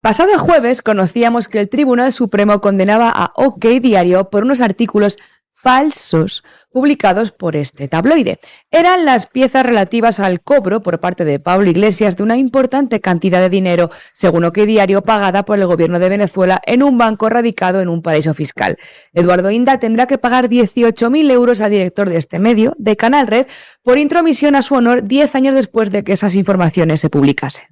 Pasado jueves conocíamos que el Tribunal Supremo condenaba a OK Diario por unos artículos falsos publicados por este tabloide. Eran las piezas relativas al cobro por parte de Pablo Iglesias de una importante cantidad de dinero, según OK Diario, pagada por el gobierno de Venezuela en un banco radicado en un paraíso fiscal. Eduardo Inda tendrá que pagar 18.000 euros al director de este medio, de Canal Red, por intromisión a su honor 10 años después de que esas informaciones se publicasen.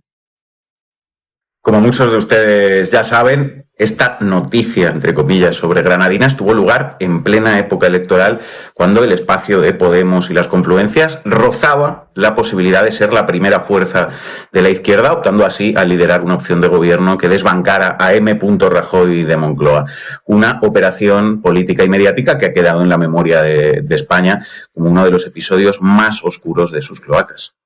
Como muchos de ustedes ya saben, esta noticia, entre comillas, sobre Granadinas tuvo lugar en plena época electoral, cuando el espacio de Podemos y las confluencias rozaba la posibilidad de ser la primera fuerza de la izquierda, optando así a liderar una opción de gobierno que desbancara a M. Rajoy de Moncloa. Una operación política y mediática que ha quedado en la memoria de España como uno de los episodios más oscuros de sus cloacas.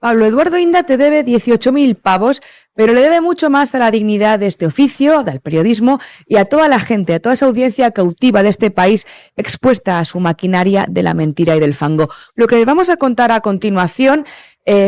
Pablo Eduardo Inda te debe 18.000 pavos, pero le debe mucho más a la dignidad de este oficio, del periodismo y a toda la gente, a toda esa audiencia cautiva de este país expuesta a su maquinaria de la mentira y del fango. Lo que les vamos a contar a continuación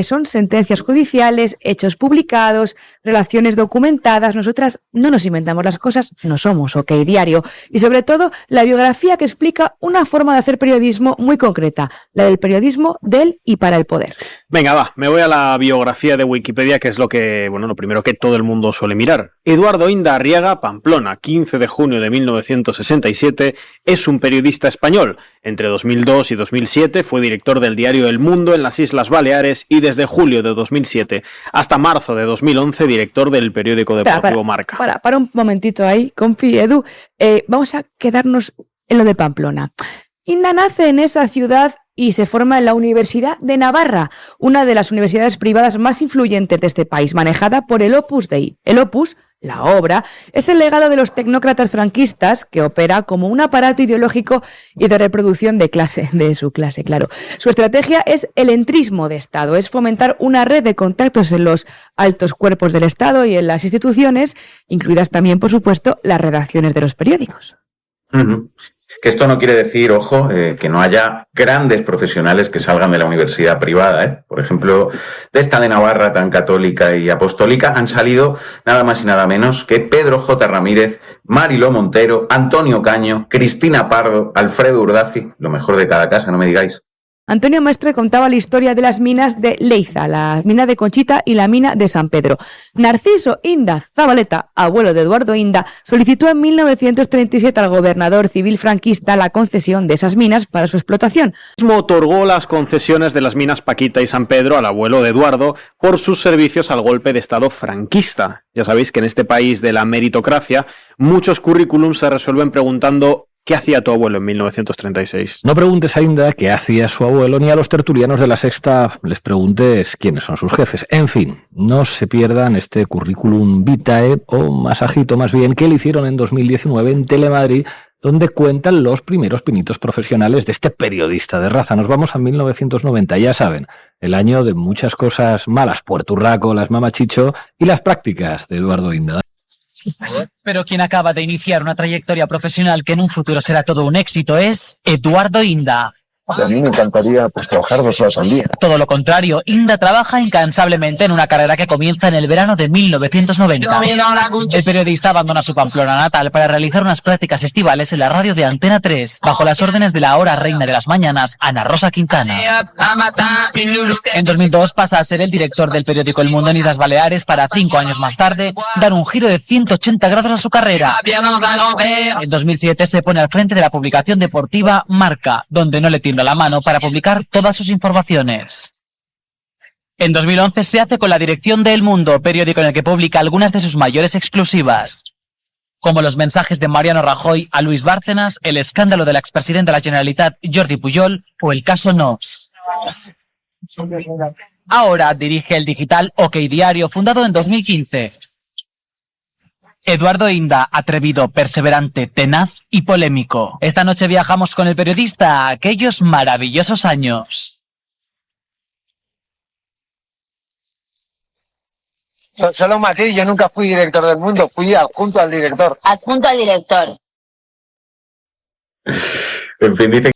son sentencias judiciales, hechos publicados, relaciones documentadas. Nosotras no nos inventamos las cosas, no somos OK Diario. Y sobre todo, la biografía que explica una forma de hacer periodismo muy concreta, la del periodismo del y para el poder. Venga, va, me voy a la biografía de Wikipedia, que es lo primero que todo el mundo suele mirar. Eduardo Inda Arriaga, Pamplona, 15 de junio de 1967, es un periodista español. Entre 2002 y 2007 fue director del diario El Mundo en las Islas Baleares y desde julio de 2007 hasta marzo de 2011 director del periódico deportivo Marca. Para un momentito ahí, compi Edu. Vamos a quedarnos en lo de Pamplona. Inda nace en esa ciudad y se forma en la Universidad de Navarra, una de las universidades privadas más influyentes de este país, manejada por el Opus Dei. El Opus, la obra, es el legado de los tecnócratas franquistas, que opera como un aparato ideológico y de reproducción de su clase, claro. Su estrategia es el entrismo de Estado, es fomentar una red de contactos en los altos cuerpos del Estado y en las instituciones, incluidas también, por supuesto, las redacciones de los periódicos. Que esto no quiere decir, ojo, que no haya grandes profesionales que salgan de la universidad privada. Por ejemplo, de esta de Navarra tan católica y apostólica han salido nada más y nada menos que Pedro J. Ramírez, Mariló Montero, Antonio Caño, Cristina Pardo, Alfredo Urdazi, lo mejor de cada casa, no me digáis. Antonio Mestre contaba la historia de las minas de Leiza, la mina de Conchita y la mina de San Pedro. Narciso Inda Zabaleta, abuelo de Eduardo Inda, solicitó en 1937 al gobernador civil franquista la concesión de esas minas para su explotación. Mismo otorgó las concesiones de las minas Paquita y San Pedro al abuelo de Eduardo por sus servicios al golpe de Estado franquista. Ya sabéis que en este país de la meritocracia muchos currículums se resuelven preguntando ¿qué hacía tu abuelo en 1936? No preguntes a Inda qué hacía su abuelo, ni a los tertulianos de La Sexta les preguntes quiénes son sus jefes. En fin, no se pierdan este currículum vitae, o masajito más bien, que le hicieron en 2019 en Telemadrid, donde cuentan los primeros pinitos profesionales de este periodista de raza. Nos vamos a 1990, ya saben, el año de muchas cosas malas, Puerto Urraco, las mamachicho y las prácticas de Eduardo Inda. Pero quien acaba de iniciar una trayectoria profesional que en un futuro será todo un éxito es Eduardo Inda. A mí me encantaría trabajar 2 horas al día. Todo lo contrario, Inda trabaja incansablemente en una carrera que comienza en el verano de 1990. El periodista abandona su Pamplona natal para realizar unas prácticas estivales en la radio de Antena 3, bajo las órdenes de la ahora reina de las mañanas, Ana Rosa Quintana. En 2002 pasa a ser el director del periódico El Mundo en Islas Baleares para 5 años más tarde dar un giro de 180 grados a su carrera. En 2007 se pone al frente de la publicación deportiva Marca, donde no le tiembla la mano para publicar todas sus informaciones. En 2011 se hace con la dirección de El Mundo, periódico en el que publica algunas de sus mayores exclusivas, como los mensajes de Mariano Rajoy a Luis Bárcenas, el escándalo de la expresidenta de la Generalitat Jordi Pujol o el caso Nos. Ahora dirige el digital OK Diario, fundado en 2015. Eduardo Inda, atrevido, perseverante, tenaz y polémico. Esta noche viajamos con el periodista a aquellos maravillosos años. Solo un matiz, yo nunca fui director del Mundo, fui adjunto al director. Adjunto al director. En fin, dice...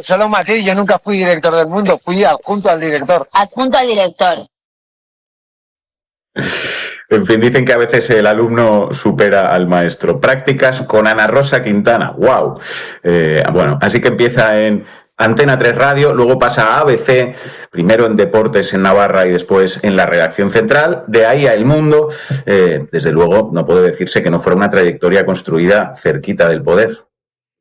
Solo un matiz, yo nunca fui director del Mundo, fui adjunto al director. Adjunto al director. En fin, dicen que a veces el alumno supera al maestro. Prácticas con Ana Rosa Quintana. ¡Wow! Bueno, así que empieza en Antena 3 Radio, luego pasa a ABC, primero en Deportes en Navarra y después en la redacción central, de ahí a El Mundo. Desde luego, no puede decirse que no fuera una trayectoria construida cerquita del poder.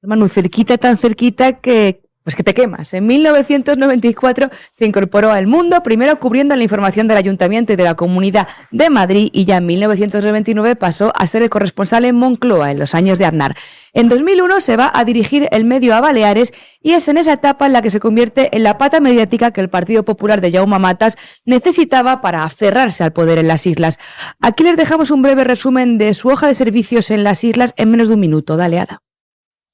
Manu, cerquita, tan cerquita que te quemas. En 1994 se incorporó a El Mundo, primero cubriendo la información del Ayuntamiento y de la Comunidad de Madrid, y ya en 1999 pasó a ser el corresponsal en Moncloa, en los años de Aznar. En 2001 se va a dirigir el medio a Baleares, y es en esa etapa en la que se convierte en la pata mediática que el Partido Popular de Jaume Matas necesitaba para aferrarse al poder en las islas. Aquí les dejamos un breve resumen de su hoja de servicios en las islas en menos de un minuto. Dale, Ada.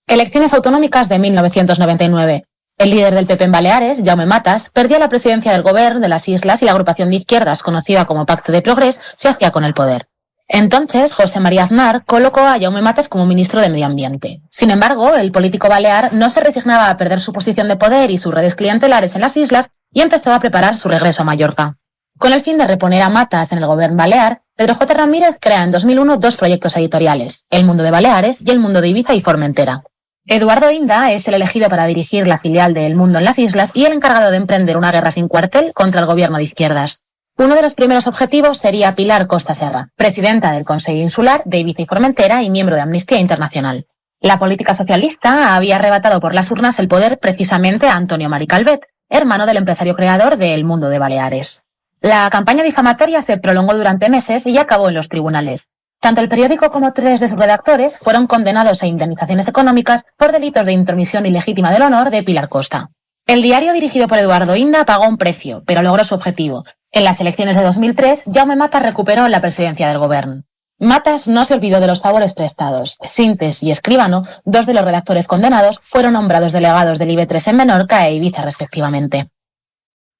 Elecciones autonómicas de 1999. El líder del PP en Baleares, Jaume Matas, perdía la presidencia del Gobierno de las islas y la agrupación de izquierdas, conocida como Pacte de Progrés, se hacía con el poder. Entonces, José María Aznar colocó a Jaume Matas como ministro de Medio Ambiente. Sin embargo, el político balear no se resignaba a perder su posición de poder y sus redes clientelares en las islas y empezó a preparar su regreso a Mallorca. Con el fin de reponer a Matas en el Gobierno balear, Pedro J. Ramírez crea en 2001 dos proyectos editoriales, El Mundo de Baleares y El Mundo de Ibiza y Formentera. Eduardo Inda es el elegido para dirigir la filial de El Mundo en las islas y el encargado de emprender una guerra sin cuartel contra el gobierno de izquierdas. Uno de los primeros objetivos sería Pilar Costa Serra, presidenta del Consejo Insular de Ibiza y Formentera y miembro de Amnistía Internacional. La política socialista había arrebatado por las urnas el poder precisamente a Antonio Mari Calvet, hermano del empresario creador de El Mundo de Baleares. La campaña difamatoria se prolongó durante meses y acabó en los tribunales. Tanto el periódico como 3 de sus redactores fueron condenados a indemnizaciones económicas por delitos de intromisión ilegítima del honor de Pilar Costa. El diario dirigido por Eduardo Inda pagó un precio, pero logró su objetivo. En las elecciones de 2003, Jaume Matas recuperó la presidencia del Gobierno. Matas no se olvidó de los favores prestados. Sintes y Escribano, 2 de los redactores condenados, fueron nombrados delegados del IB3 en Menorca e Ibiza respectivamente.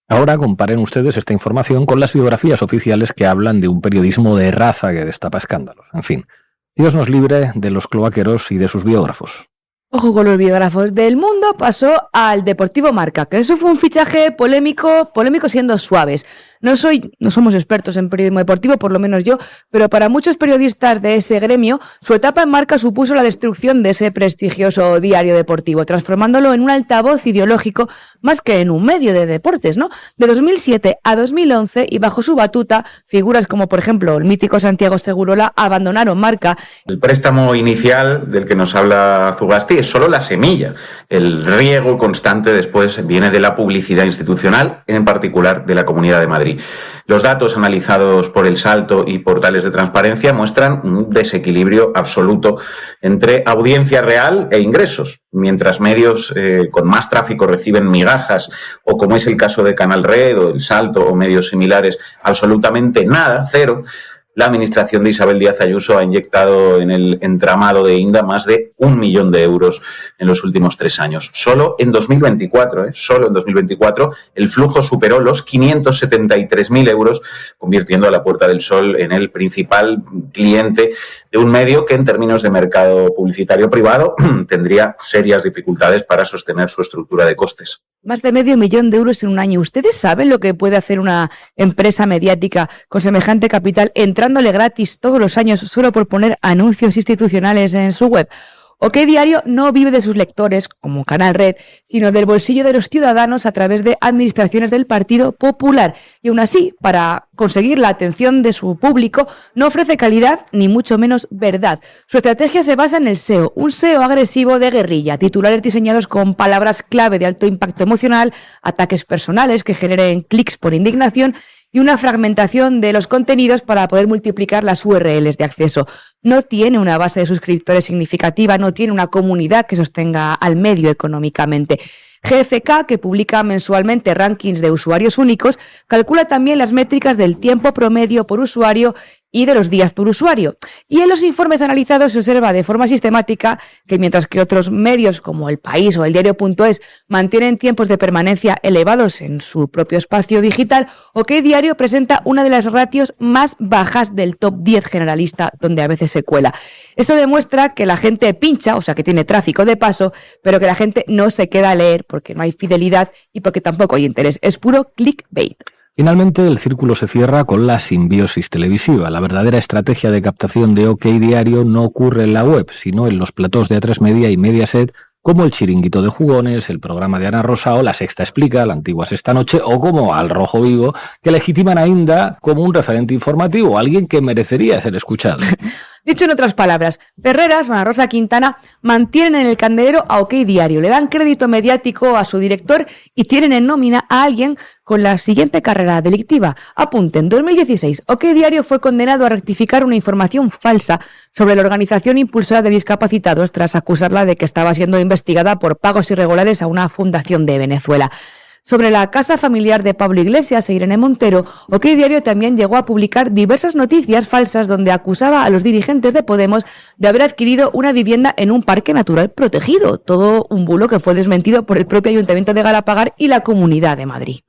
Ahora comparen ustedes esta información con las biografías oficiales que hablan de un periodismo de raza que destapa escándalos. En fin, Dios nos libre de los cloaqueros y de sus biógrafos. Ojo con los biógrafos. Del Mundo pasó al Deportivo Marca, que eso fue un fichaje polémico siendo suaves. No somos expertos en periodismo deportivo, por lo menos yo, pero para muchos periodistas de ese gremio, su etapa en Marca supuso la destrucción de ese prestigioso diario deportivo, transformándolo en un altavoz ideológico más que en un medio de deportes, ¿no? De 2007 a 2011, y bajo su batuta, figuras como, por ejemplo, el mítico Santiago Segurola abandonaron Marca. El préstamo inicial del que nos habla Zugasti es solo la semilla. El riego constante después viene de la publicidad institucional, en particular de la Comunidad de Madrid. Los datos analizados por El Salto y portales de transparencia muestran un desequilibrio absoluto entre audiencia real e ingresos. Mientras medios con más tráfico reciben migajas, o como es el caso de Canal Red o El Salto o medios similares, absolutamente nada, cero, la administración de Isabel Díaz Ayuso ha inyectado en el entramado de Inda más de 1 millón de euros en los últimos 3 años. Solo en 2024, el flujo superó los 573.000 euros, convirtiendo a La Puerta del Sol en el principal cliente de un medio que, en términos de mercado publicitario privado, tendría serias dificultades para sostener su estructura de costes. Más de medio millón de euros en un año. ¿Ustedes saben lo que puede hacer una empresa mediática con semejante capital entrándole gratis todos los años solo por poner anuncios institucionales en su web? ¿O qué diario no vive de sus lectores, como Canal Red, sino del bolsillo de los ciudadanos a través de administraciones del Partido Popular? Y aún así, para conseguir la atención de su público, no ofrece calidad ni mucho menos verdad. Su estrategia se basa en el SEO, un SEO agresivo de guerrilla, titulares diseñados con palabras clave de alto impacto emocional, ataques personales que generen clics por indignación y una fragmentación de los contenidos para poder multiplicar las URLs de acceso. No tiene una base de suscriptores significativa, no tiene una comunidad que sostenga al medio económicamente. GFK, que publica mensualmente rankings de usuarios únicos, calcula también las métricas del tiempo promedio por usuario y de los días por usuario. Y en los informes analizados se observa de forma sistemática que mientras que otros medios como El País o El Diario.es mantienen tiempos de permanencia elevados en su propio espacio digital, OK Diario presenta una de las ratios más bajas del top 10 generalista, donde a veces se cuela. Esto demuestra que la gente pincha, o sea que tiene tráfico de paso, pero que la gente no se queda a leer porque no hay fidelidad y porque tampoco hay interés. Es puro clickbait. Finalmente, el círculo se cierra con la simbiosis televisiva. La verdadera estrategia de captación de OK Diario no ocurre en la web, sino en los platós de A3 Media y Mediaset, como el Chiringuito de Jugones, el programa de Ana Rosa o La Sexta Explica, la antigua Sexta Noche, o como Al Rojo Vivo, que legitiman a Inda como un referente informativo, alguien que merecería ser escuchado. Dicho en otras palabras, Ferreras, Ana Rosa Quintana, mantienen en el candelero a OK Diario, le dan crédito mediático a su director y tienen en nómina a alguien con la siguiente carrera delictiva. Apunte, en 2016, OK Diario fue condenado a rectificar una información falsa sobre la organización impulsora de discapacitados tras acusarla de que estaba siendo investigada por pagos irregulares a una fundación de Venezuela. Sobre la casa familiar de Pablo Iglesias e Irene Montero, OK Diario también llegó a publicar diversas noticias falsas donde acusaba a los dirigentes de Podemos de haber adquirido una vivienda en un parque natural protegido. Todo un bulo que fue desmentido por el propio Ayuntamiento de Galapagar y la Comunidad de Madrid.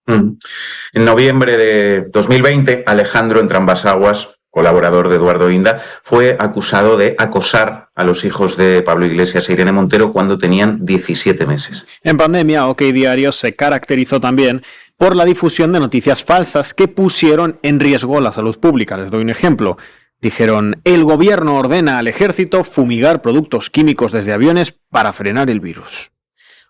En noviembre de 2020, Alejandro Entrambas-Aguas, colaborador de Eduardo Inda, fue acusado de acosar a los hijos de Pablo Iglesias e Irene Montero cuando tenían 17 meses. En pandemia, OK Diario se caracterizó también por la difusión de noticias falsas que pusieron en riesgo la salud pública. Les doy un ejemplo. Dijeron, el gobierno ordena al ejército fumigar productos químicos desde aviones para frenar el virus.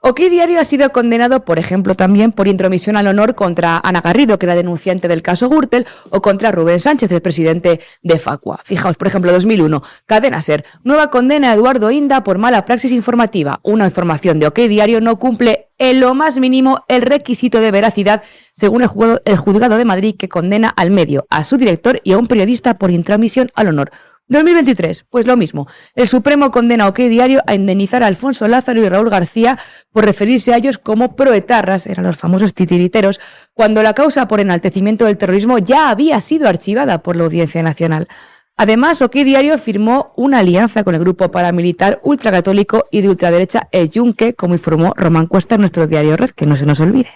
OK Diario ha sido condenado, por ejemplo, también por intromisión al honor contra Ana Garrido, que era denunciante del caso Gürtel, o contra Rubén Sánchez, el presidente de Facua. Fijaos, por ejemplo, 2001, Cadena SER, nueva condena a Eduardo Inda por mala praxis informativa. Una información de OK Diario no cumple en lo más mínimo el requisito de veracidad, según el juzgado de Madrid, que condena al medio, a su director y a un periodista por intromisión al honor. 2023, pues lo mismo. El Supremo condena a OK Diario a indemnizar a Alfonso Lázaro y Raúl García por referirse a ellos como proetarras, eran los famosos titiriteros, cuando la causa por enaltecimiento del terrorismo ya había sido archivada por la Audiencia Nacional. Además, OK Diario firmó una alianza con el grupo paramilitar ultracatólico y de ultraderecha El Yunque, como informó Román Cuesta en nuestro diario Red, que no se nos olvide.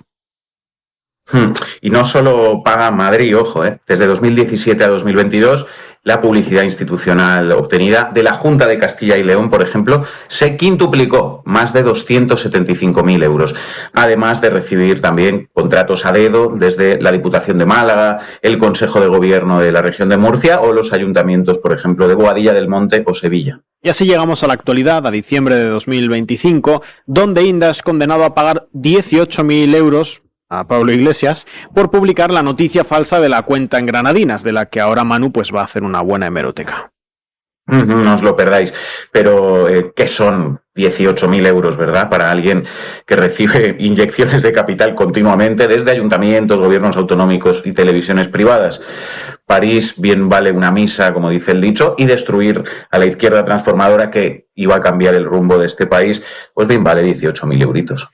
Y no solo paga Madrid, ojo, desde 2017 a 2022, la publicidad institucional obtenida de la Junta de Castilla y León, por ejemplo, se quintuplicó, más de 275.000 euros, además de recibir también contratos a dedo desde la Diputación de Málaga, el Consejo de Gobierno de la región de Murcia o los ayuntamientos, por ejemplo, de Boadilla del Monte o Sevilla. Y así llegamos a la actualidad, a diciembre de 2025, donde Inda es condenado a pagar 18.000 euros a Pablo Iglesias por publicar la noticia falsa de la cuenta en Granadinas, de la que ahora Manu pues va a hacer una buena hemeroteca. No os lo perdáis, pero ¿qué son 18.000 euros, verdad? Para alguien que recibe inyecciones de capital continuamente desde ayuntamientos, gobiernos autonómicos y televisiones privadas. París bien vale una misa, como dice el dicho, y destruir a la izquierda transformadora que iba a cambiar el rumbo de este país, pues bien vale 18.000 euritos.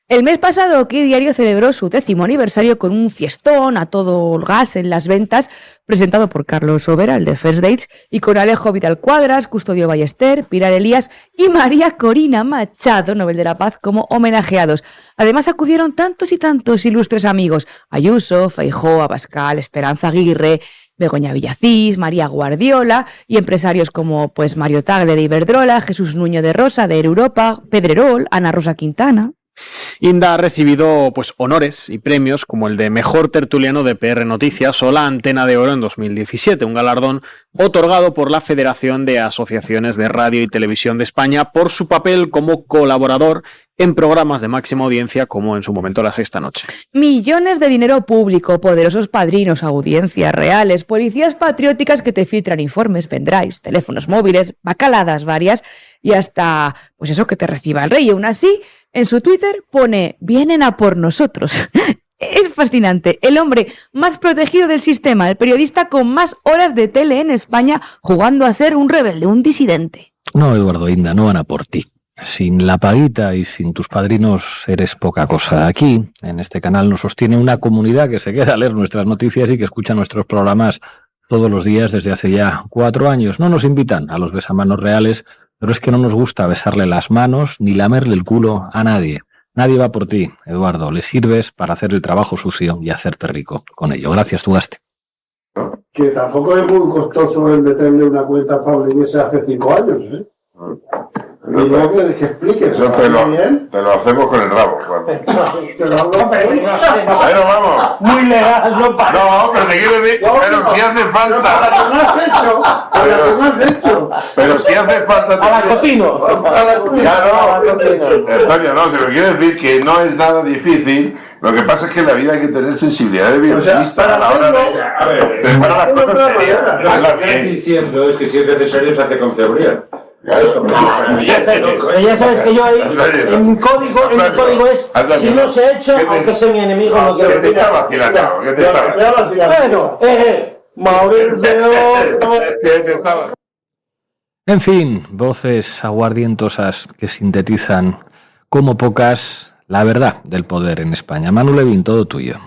El mes pasado, OK Diario celebró su 10º aniversario con un fiestón a todo gas en las ventas, presentado por Carlos Sobera, el de First Dates, y con Alejo Vidal Cuadras, Custodio Ballester, Pilar Elías y María Corina Machado, Nobel de la Paz, como homenajeados. Además acudieron tantos y tantos ilustres amigos: Ayuso, Feijóo, Abascal, Esperanza Aguirre, Begoña Villacís, María Guardiola y empresarios como pues Mario Tagle de Iberdrola, Jesús Nuño de Rosa de Air Europa, Pedrerol, Ana Rosa Quintana. Inda ha recibido pues honores y premios como el de Mejor Tertuliano de PR Noticias o la Antena de Oro en 2017, un galardón otorgado por la Federación de Asociaciones de Radio y Televisión de España por su papel como colaborador en programas de máxima audiencia como en su momento La Sexta Noche. Millones de dinero público, poderosos padrinos, audiencias reales, policías patrióticas que te filtran informes, pendrives, teléfonos móviles, bacaladas varias y hasta, pues eso, que te reciba el rey. Y aún así, en su Twitter pone, vienen a por nosotros. Es fascinante. El hombre más protegido del sistema, el periodista con más horas de tele en España, jugando a ser un rebelde, un disidente. No, Eduardo Inda, no van a por ti. Sin la paguita y sin tus padrinos eres poca cosa. Aquí, en este canal, nos sostiene una comunidad que se queda a leer nuestras noticias y que escucha nuestros programas todos los días desde hace ya 4 años. No nos invitan a los besamanos reales, pero es que no nos gusta besarle las manos ni lamerle el culo a nadie. Nadie va por ti, Eduardo. Le sirves para hacer el trabajo sucio y hacerte rico con ello. Gracias, Tugaste. Que tampoco es muy costoso el meterle una cuenta a Pablo Iglesias hace 5 años, ¿eh? Y luego que expliques. Eso te lo hacemos con el rabo, Juan. Bueno, vamos. Muy legal, no para. No, pero te quiero decir, pero si hace falta. Pero si hace falta. A la Cotino. Claro, Antonio, no, se lo quiere decir que no es nada difícil. Lo que pasa es que en la vida hay que tener sensibilidad de violinista a la hora de pensar las cosas serias. Lo que estás diciendo es que si es necesario se hace con seguridad. Ya sabes que yo ahí, en mi código es, si no se ha hecho, aunque sea mi enemigo, no quiero que te está vacilando, que te está vacilando. Mauricio. En fin, voces aguardientosas que sintetizan como pocas la verdad del poder en España. Manu Levín, todo tuyo.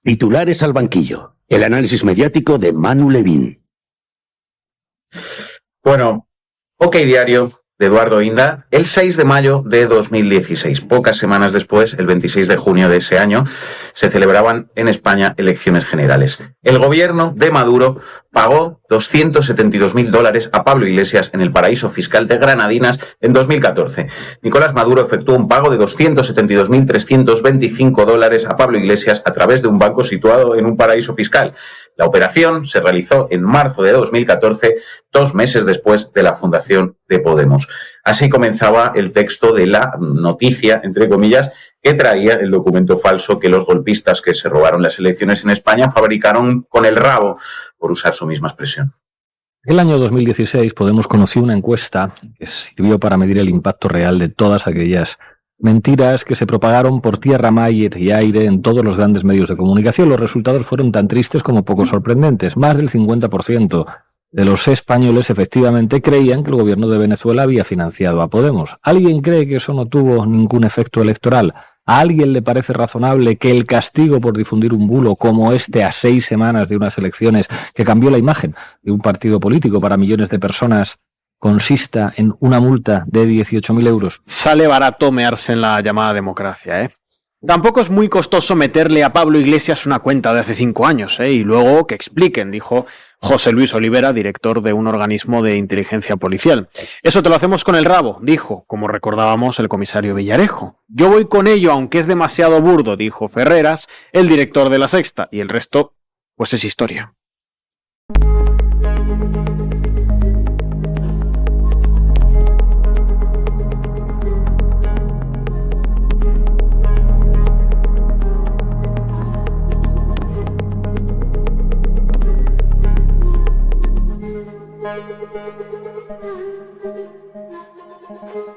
Titulares al banquillo. El análisis mediático de Manu Levín. Bueno, OK Diario de Eduardo Inda, el 6 de mayo de 2016. Pocas semanas después, el 26 de junio de ese año, se celebraban en España elecciones generales. El gobierno de Maduro pagó $272.000 a Pablo Iglesias en el paraíso fiscal de Granadinas en 2014. Nicolás Maduro efectuó un pago de $272.325 a Pablo Iglesias a través de un banco situado en un paraíso fiscal. La operación se realizó en marzo de 2014, 2 meses después de la fundación de Podemos. Así comenzaba el texto de la noticia, entre comillas, que traía el documento falso que los golpistas que se robaron las elecciones en España fabricaron con el rabo, por usar su misma expresión. En el año 2016 Podemos conoció una encuesta que sirvió para medir el impacto real de todas aquellas mentiras que se propagaron por tierra, mar y aire en todos los grandes medios de comunicación. Los resultados fueron tan tristes como poco sorprendentes. Más del 50% de los españoles efectivamente creían que el gobierno de Venezuela había financiado a Podemos. ¿Alguien cree que eso no tuvo ningún efecto electoral? ¿A alguien le parece razonable que el castigo por difundir un bulo como este a 6 semanas de unas elecciones que cambió la imagen de un partido político para millones de personas consista en una multa de 18.000 euros? Sale barato mearse en la llamada democracia, ¿eh? Tampoco es muy costoso meterle a Pablo Iglesias una cuenta de hace 5 años, y luego que expliquen, dijo José Luis Olivera, director de un organismo de inteligencia policial. Eso te lo hacemos con el rabo, dijo, como recordábamos, el comisario Villarejo. Yo voy con ello, aunque es demasiado burdo, dijo Ferreras, el director de La Sexta, y el resto, pues es historia.